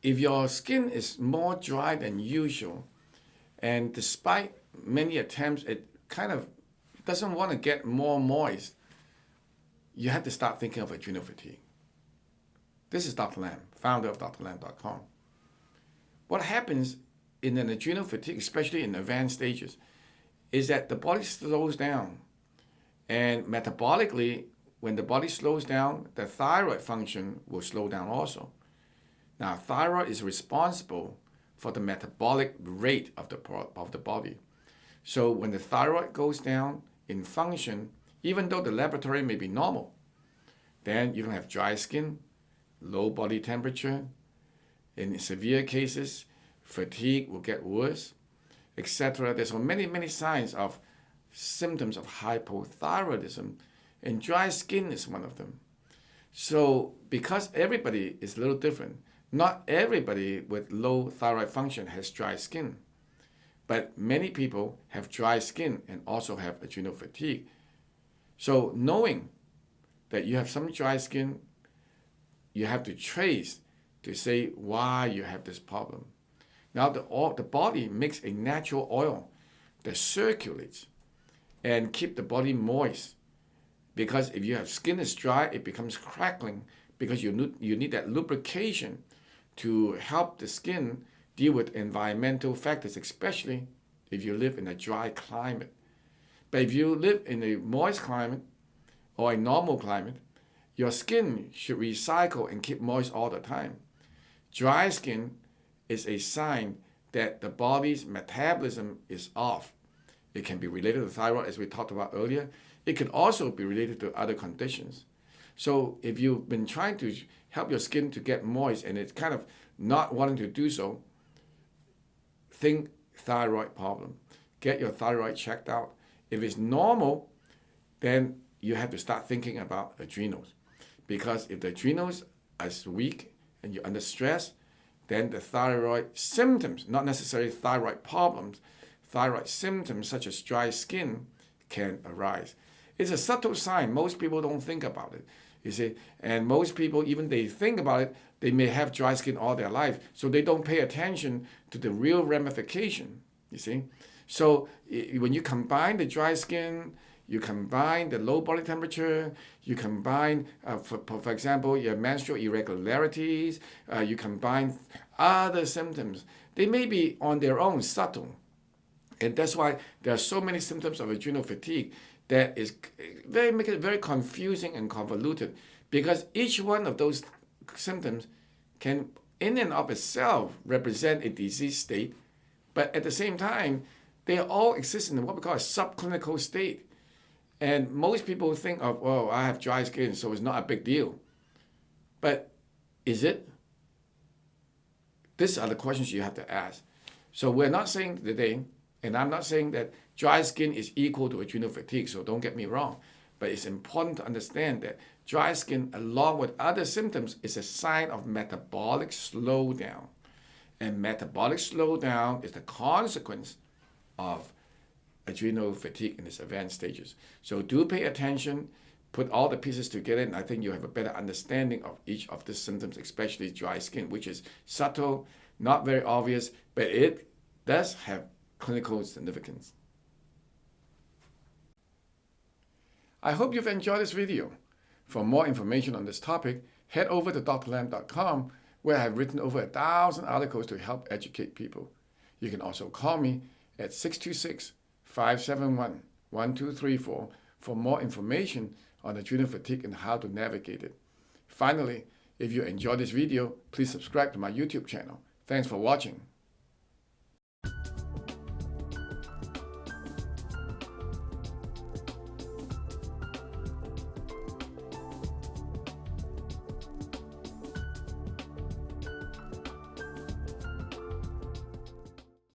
if your skin is more dry than usual, and despite many attempts, it kind of doesn't want to get more moist, you have to start thinking of adrenal fatigue. This is Dr. Lam, founder of drlam.com. What happens in an adrenal fatigue, especially in advanced stages, is that the body slows down. And metabolically, when the body slows down, the thyroid function will slow down also. Now, thyroid is responsible for the metabolic rate of the body. So when the thyroid goes down in function, even though the laboratory may be normal, then you can have dry skin, low body temperature. In severe cases, fatigue will get worse, etc. There's so many signs of symptoms of hypothyroidism, and dry skin is one of them. So because everybody is a little different, not everybody with low thyroid function has dry skin, but many people have dry skin and also have adrenal fatigue. So knowing that you have some dry skin, you have to trace to say why you have this problem. Now the body makes a natural oil that circulates and keep the body moist. Because if you have skin is dry, it becomes crackling because you need that lubrication to help the skin deal with environmental factors, especially if you live in a dry climate. But if you live in a moist climate or a normal climate, your skin should recycle and keep moist all the time. Dry skin is a sign that the body's metabolism is off. It can be related to thyroid, as we talked about earlier. It can also be related to other conditions. So if you've been trying to help your skin to get moist and it's kind of not wanting to do so, think thyroid problem. Get your thyroid checked out. If it's normal, then you have to start thinking about adrenals. Because if the adrenals are weak and you're under stress, then the thyroid symptoms, not necessarily thyroid problems, thyroid symptoms such as dry skin can arise. It's a subtle sign. Most people don't think about it, you see. And most people, even they think about it, they may have dry skin all their life, so they don't pay attention to the real ramification, you see. So when you combine the dry skin, you combine the low body temperature, you combine, for example, your menstrual irregularities, you combine other symptoms. They may be on their own subtle. And that's why there are so many symptoms of adrenal fatigue that is make it very confusing and convoluted, because each one of those symptoms can, in and of itself, represent a disease state, but at the same time, they all exist in what we call a subclinical state. And most people think of, oh, I have dry skin, so it's not a big deal. But is it? These are the questions you have to ask. So we're not saying today, and I'm not saying that dry skin is equal to adrenal fatigue, so don't get me wrong. But it's important to understand that dry skin, along with other symptoms, is a sign of metabolic slowdown. And metabolic slowdown is the consequence of adrenal fatigue in its advanced stages. So do pay attention, put all the pieces together, and I think you have a better understanding of each of the symptoms, especially dry skin, which is subtle, not very obvious, but it does have clinical significance. I hope you've enjoyed this video. For more information on this topic, head over to drlam.com, where I have written over 1,000 articles to help educate people. You can also call me at 626-571-1234 for more information on adrenal fatigue and how to navigate it. Finally, if you enjoyed this video, please subscribe to my YouTube channel. Thanks for watching.